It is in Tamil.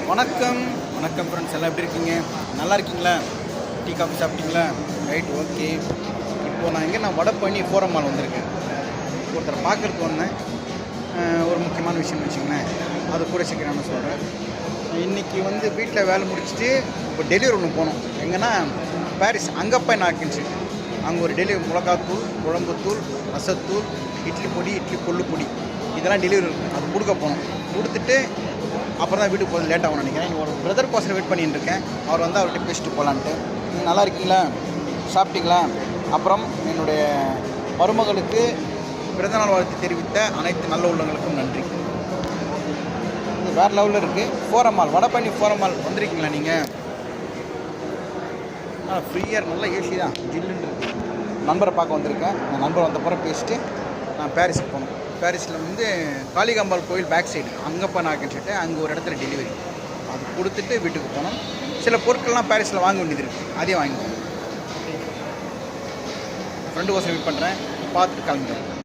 வணக்கம் வணக்கம் ஃப்ரெண்ட்ஸ், எல்லாம் எப்படி இருக்கீங்க? நல்லா இருக்கீங்களா? டீ காஃபி சாப்பிட்டீங்களா? Right, okay. இப்போது நான் வடபழனி ஃபோரம் மால் வந்திருக்கேன். ஒருத்தரை பார்க்குறதுக்கு வந்தேன். ஒரு முக்கியமான விஷயம் வச்சுங்களேன், அது கூட சீக்கிரம் நான் சொல்கிறேன். இன்றைக்கி வீட்டில் வேலை முடிச்சுட்டு இப்போ டெலிவரி ஒன்று போனோம். எங்கன்னா பாரிஸ் அங்கப்பா நாக்கின்ச்சு. அங்கே ஒரு டெலிவரி மிளகாத்தூள், குழம்புத்தூள், ரசத்தூள், இட்லி பொடி, இட்லி கொள்ளு பொடி, இதெல்லாம் டெலிவரி இருக்குது. அது கொடுக்க போனோம். கொடுத்துட்டு அப்புறம் தான் வீட்டுக்கு போகிறது லேட் ஆகும்னு நினைக்கிறேன். ஒரு பிரதர் கோசரம் வெயிட் பண்ணிட்டு இருக்கேன். அவர் அவர்கிட்ட பேசிட்டு போகலான்ட்டு. நல்லா இருக்கீங்களா? சாப்பிட்டீங்களா? அப்புறம் என்னுடைய மருமகளுக்கு பிறந்தநாள் வாழ்த்து தெரிவித்த அனைத்து நல்ல உள்ளங்களுக்கும் நன்றி. இது வேறு லெவலில் இருக்குது. Forum mall, Vadapalani forum mall வந்திருக்கீங்களா நீங்கள்? ஃப்ரீயாக நல்ல ஏசி தான், ஜில்லுன்னு இருக்குது. நண்பரை பார்க்க வந்திருக்கேன். அந்த நண்பர் வந்தப்பறம் பேசிட்டு நான் பாரிஸுக்கு போனோம். பாரிஸில் காளிகாம்பாள் கோயில் பேக் சைடு அங்கப்பா நாக்குன்னு சொல்லிட்டு அங்கே ஒரு இடத்துல டெலிவரி. அது கொடுத்துட்டு வீட்டுக்கு போனோம். சில பொருட்கள்லாம் பாரிஸில் வாங்க வேண்டியது இருக்குது, அதையும் வாங்கிக்கோங்க. ஃப்ரெண்டு கோசம் வெயிட் பண்ணுறேன், பார்த்துட்டு கிளம்புறேன்.